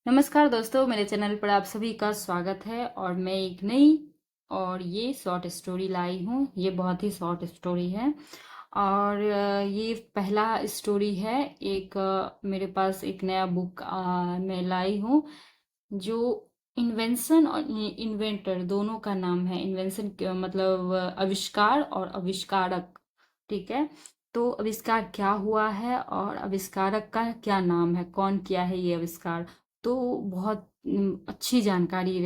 नमस्कार दोस्तों, मेरे चैनल पर आप सभी का स्वागत है। और मैं एक नई और ये शॉर्ट स्टोरी लाई हूँ। ये बहुत ही शॉर्ट स्टोरी है और ये पहला स्टोरी है। एक मेरे पास एक नया बुक मैं लाई हूँ जो इन्वेंशन और इन्वेंटर दोनों का नाम है। इन्वेंशन मतलब आविष्कार और आविष्कारक, ठीक है। तो आविष्कार क्या हुआ है और आविष्कारक का क्या नाम है, कौन किया है ये आविष्कार। तो बहुत अच्छी जानकारी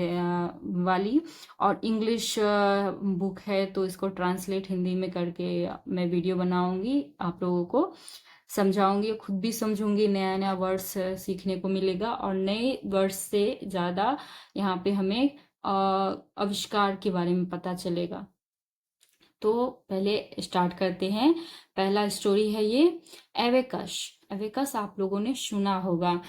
वाली और इंग्लिश बुक है, तो इसको ट्रांसलेट हिंदी में करके मैं वीडियो बनाऊंगी, आप लोगों को समझाऊंगी, खुद भी समझूंगी। नया नया वर्ड्स सीखने को मिलेगा और नए वर्ड्स से ज़्यादा यहाँ पे हमें आविष्कार के बारे में पता चलेगा। तो पहले स्टार्ट करते हैं। पहला स्टोरी है ये एवेकस। एवेकस आप लोगों ने सुना होगा।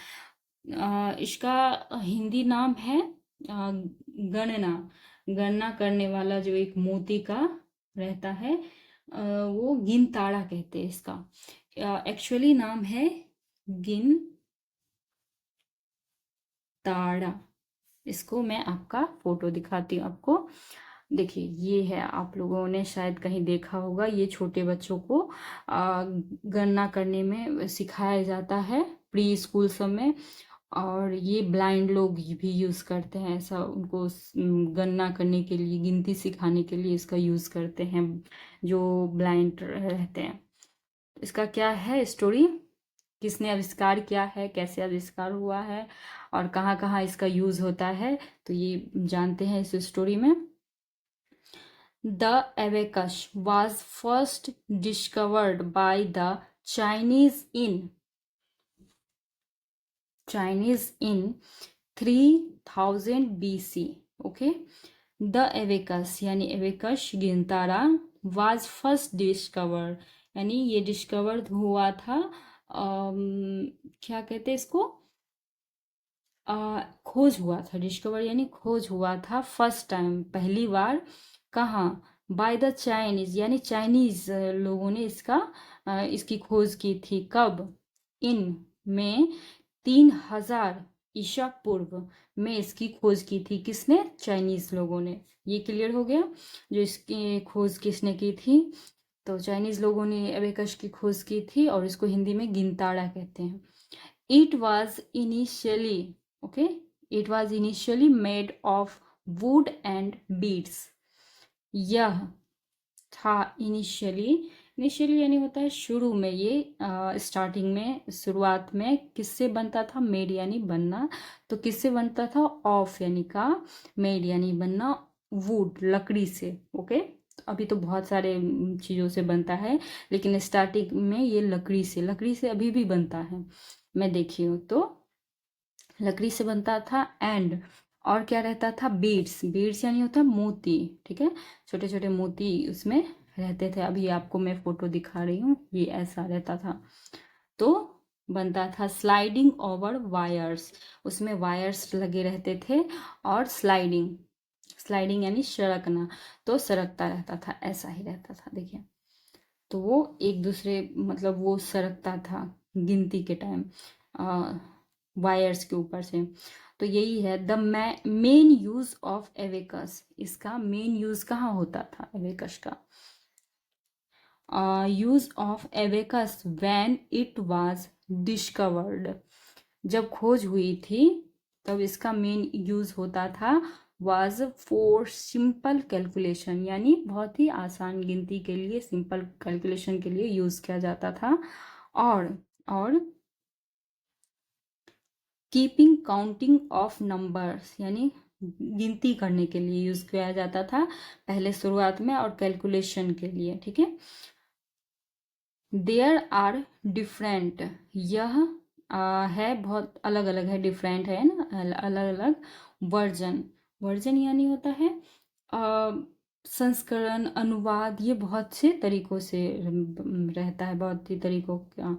इसका हिंदी नाम है गणना। गणना करने वाला जो एक मोती का रहता है, वो गिन ताड़ा कहते हैं इसका। एक्चुअली नाम है गिन ताड़ा। इसको मैं आपका फोटो दिखाती हूँ आपको। देखिए, ये है, आप लोगों ने शायद कहीं देखा होगा। ये छोटे बच्चों को गणना करने में सिखाया जाता है प्री स्कूल सब में। और ये ब्लाइंड लोग भी यूज़ करते हैं ऐसा, उनको गणना करने के लिए, गिनती सिखाने के लिए इसका यूज़ करते हैं जो ब्लाइंड रहते हैं। इसका क्या है स्टोरी, किसने आविष्कार किया है, कैसे आविष्कार हुआ है और कहाँ कहाँ इसका यूज़ होता है, तो ये जानते हैं इस स्टोरी में। The abacus was first discovered by the Chinese in 3000 BC. Okay, the abacus यानी abacus गिनतारा was first discovered यानी ये डिस्कवर हुआ था। क्या कहते हैं इसको, खोज हुआ था। डिस्कवर यानी खोज हुआ था फर्स्ट टाइम, पहली बार। कहाँ? बाय द चाइनीज यानी चाइनीज लोगों ने इसकी खोज की थी। कब? इन में 3000 ईसा पूर्व में इसकी खोज की थी। किसने? चाइनीज लोगों ने। ये क्लियर हो गया, जो इसकी खोज किसने की थी। तो चाइनीज लोगों ने एबेकस की खोज की थी और इसको हिंदी में गिनताड़ा कहते हैं। It was initially, okay, it was initially made of wood and beads. यह था इनिशियली। इनिशियली यानी होता है शुरू में। ये स्टार्टिंग में, शुरुआत में किससे बनता था? मेड यानी बनना। तो किससे बनता था? ऑफ यानी का, मेड यानी बनना, वुड लकड़ी से। ओके, अभी तो बहुत सारे चीज़ों से बनता है, लेकिन स्टार्टिंग में ये लकड़ी से अभी भी बनता है। मैं देखी हूँ तो लकड़ी से बनता था। एंड और क्या रहता था? बीड्स। बीड्स यानी होता है मोती, ठीक है। छोटे छोटे मोती उसमें रहते थे। अभी आपको मैं फोटो दिखा रही हूँ, ये ऐसा रहता था। तो बनता था स्लाइडिंग ओवर वायर्स, उसमें वायर्स लगे रहते थे। और स्लाइडिंग, स्लाइडिंग यानी सड़कना, तो सड़कता रहता था, ऐसा ही रहता था। देखिए, तो वो एक दूसरे, मतलब वो सरकता था गिनती के टाइम वायर्स के ऊपर से। तो यही है the main use of abacus. इसका मेन यूज कहाँ होता था एवेकस का? Use of abacus when it was discovered, जब खोज हुई थी तब इसका मेन यूज होता था। वाज फॉर सिंपल कैलकुलेशन यानी बहुत ही आसान गिनती के लिए, सिंपल कैलकुलेशन के लिए यूज किया जाता था। और कीपिंग काउंटिंग ऑफ नंबर्स यानी गिनती करने के लिए यूज किया जाता था पहले शुरुआत में, और कैलकुलेशन के लिए, ठीक है। देयर आर डिफरेंट, यह है बहुत अलग अलग है, डिफरेंट है ना, अलग अलग वर्जन। वर्जन यानी होता है संस्करण, अनुवाद। ये बहुत से तरीकों से रहता है, बहुत ही तरीकों का।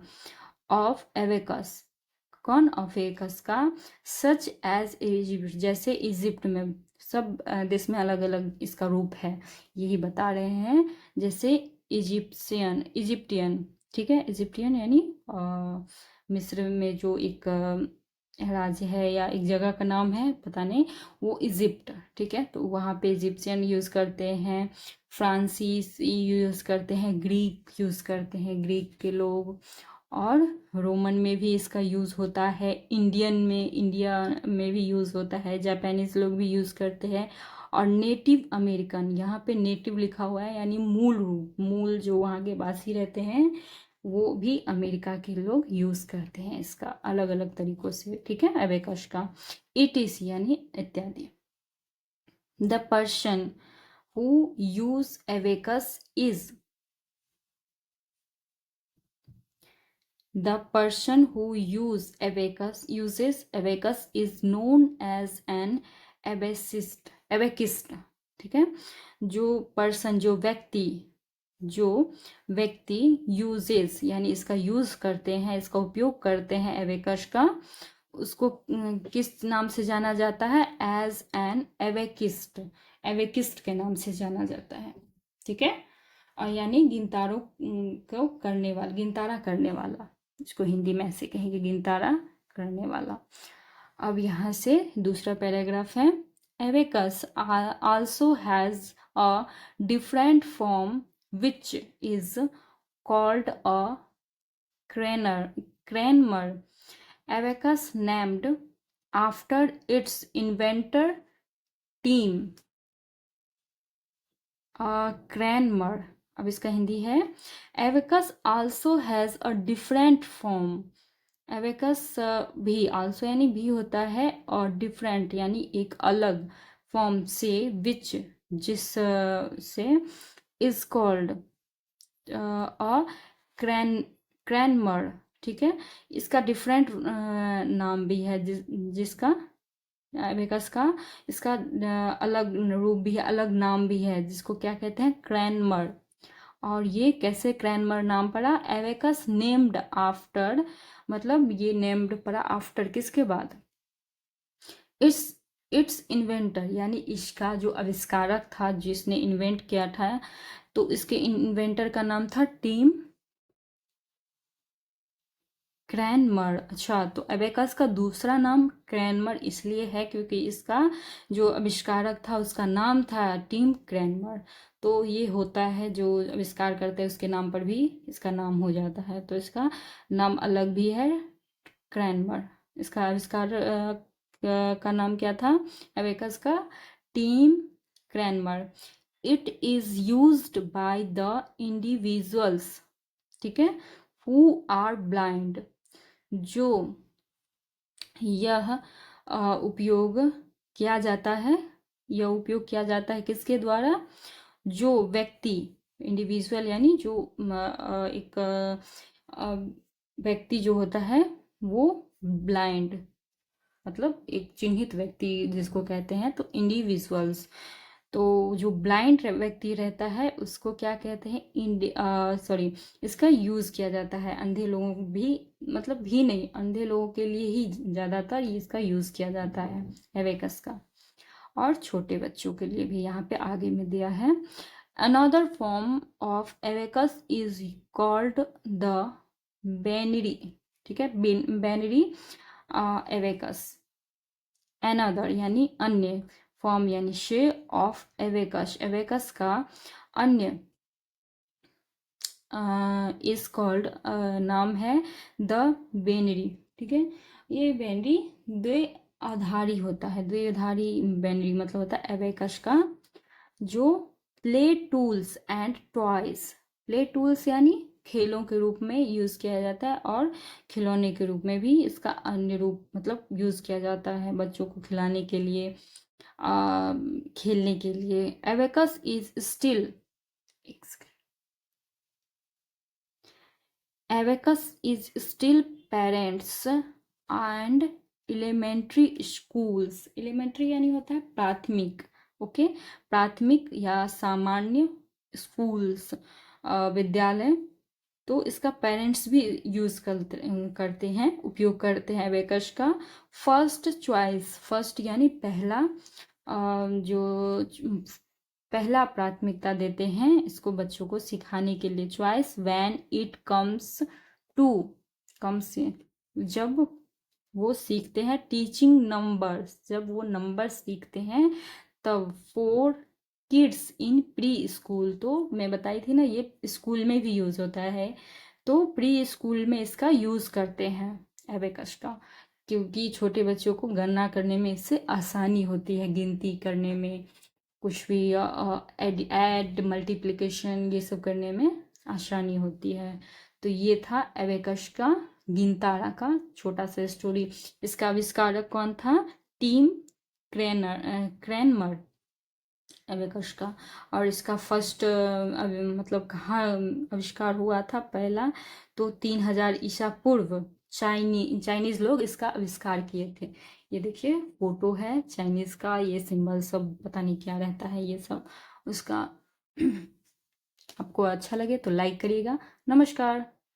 ऑफ एवेकस, कौन? ऑफ एवेकस का। सच एज इजिप्ट, जैसे इजिप्ट में, सब देश में अलग अलग इसका रूप है, यही बता रहे हैं। जैसे इजिप्टियन, ठीक है। इजिप्टियन यानी मिस्र में जो एक राज्य है या एक जगह का नाम है, पता नहीं, वो इजिप्ट, ठीक है। तो वहाँ पे इजिप्शियन यूज़ करते हैं, फ्रांसीस यूज़ करते हैं, ग्रीक यूज़ करते हैं, ग्रीक के लोग, और रोमन में भी इसका यूज़ होता है, इंडिया में भी यूज़ होता है, जापानीज लोग भी यूज़ करते हैं, और नेटिव अमेरिकन, यहाँ पे नेटिव लिखा हुआ है यानी मूल रूप, मूल जो वहाँ के वासी रहते हैं वो भी अमेरिका के लोग यूज़ करते हैं इसका अलग अलग तरीकों से, ठीक है, अबेकस का। इट इज यानी इत्यादि। The person who use abacus is, the person who uses abacus is known as an abacist, ठीक है। जो पर्सन, जो व्यक्ति यूजेस यानी इसका यूज करते हैं, इसका उपयोग करते हैं एबेकस का, उसको किस नाम से जाना जाता है? एज एन एवेकिस्ट, एवेकिस्ट के नाम से जाना जाता है, ठीक है। और यानी गिनतारों को करने वाला, गिनतारा करने वाला, इसको हिंदी में ऐसे कहेंगे, गिनतारा करने वाला। अब यहाँ से दूसरा पैराग्राफ है, abacus also has a different form which is called a cranmer. Abacus named after its inventor Tim Cranmer. अब इसका हिंदी है, abacus also has a different form. Abacus भी, आल्सो यानी भी होता है, और डिफरेंट यानी एक अलग, फॉर्म से, विच जिस से, इज कॉल्ड अ क्रैनमर, ठीक है। इसका डिफरेंट नाम भी है, जिसका एबेकस का, इसका अलग रूप भी है, अलग नाम भी है, जिसको क्या कहते हैं? क्रैनमर। और ये कैसे क्रैनमर नाम पड़ा? एबेकस नेम्ड आफ्टर, मतलब ये नेम्ड पड़ा आफ्टर, किसके बाद? इट्स इट्स इन्वेंटर, यानी इसका जो आविष्कारक था, जिसने इन्वेंट किया था, तो इसके इन्वेंटर का नाम था टीम क्रैनमर। अच्छा, तो एबेकस का दूसरा नाम क्रैनमर इसलिए है क्योंकि इसका जो आविष्कारक था उसका नाम था टीम क्रैनमर। तो ये होता है, जो आविष्कार करते हैं उसके नाम पर भी इसका नाम हो जाता है, तो इसका नाम अलग भी है, क्रैनमर। इसका आविष्कार का नाम क्या था एबेकस का? Team Cranmer. It is used by the individuals, ठीक है, हु आर ब्लाइंड। जो यह उपयोग किया जाता है, यह उपयोग किया जाता है किसके द्वारा? जो व्यक्ति, इंडिविजुअल यानी जो एक व्यक्ति जो होता है वो ब्लाइंड, मतलब एक चिन्हित व्यक्ति जिसको कहते हैं, तो इंडिविजुअल्स। तो जो ब्लाइंड व्यक्ति रहता है उसको क्या कहते हैं? सॉरी, इसका यूज किया जाता है अंधे लोगों भी, मतलब भी नहीं, अंधे लोगों के लिए ही ज्यादातर इसका यूज किया जाता है एवेकस का, और छोटे बच्चों के लिए भी यहाँ पे आगे में दिया है। Another form of abacus is called the binary, ठीक है, बेनरी एवेकस। अनदर यानी अन्य, फॉर्म यानी शे ऑफ एवेकस, एवेकस का अन्य इज कॉल्ड, नाम है द बेनरी, ठीक है। ये बेनरी द्विआधारी होता है, द्विआधारी बेनरी मतलब होता है एवेकस का जो play tools and toys, play tools यानी खेलों के रूप में यूज किया जाता है, और खिलौने के रूप में भी इसका अन्य रूप मतलब यूज किया जाता है, बच्चों को खिलाने के लिए, खेलने के लिए। Abacus is still, Abacus is still parents and elementary schools, elementary यानी होता है प्राथमिक, ओके, प्राथमिक या सामान्य स्कूल्स, विद्यालय, तो इसका पेरेंट्स भी यूज करते हैं, उपयोग करते हैं एबेकस का। फर्स्ट चॉइस, फर्स्ट यानी पहला, जो पहला प्राथमिकता देते हैं इसको बच्चों को सिखाने के लिए। Choice when it comes to, comes जब वो सीखते हैं टीचिंग नंबर्स, जब वो नंबर सीखते हैं तब। For kids in pre school, तो मैं बताई थी ना ये स्कूल में भी यूज होता है, तो प्री स्कूल में इसका यूज करते हैं एबेकस का, क्योंकि छोटे बच्चों को गणना करने में इससे आसानी होती है, गिनती करने में, कुछ भी ऐड ऐड मल्टीप्लिकेशन ये सब करने में आसानी होती है। तो ये था एबेकस का गिनतारा का छोटा सा स्टोरी। इसका आविष्कारक कौन था? टीम क्रैनमर, एबेकस का। और इसका फर्स्ट मतलब कहाँ आविष्कार हुआ था पहला? तो 3000 ईसा पूर्व चाइनीज लोग इसका आविष्कार किए थे। ये देखिए फोटो है चाइनीज का, ये सिंबल सब पता नहीं क्या रहता है ये सब उसका। आपको अच्छा लगे तो लाइक करिएगा। नमस्कार।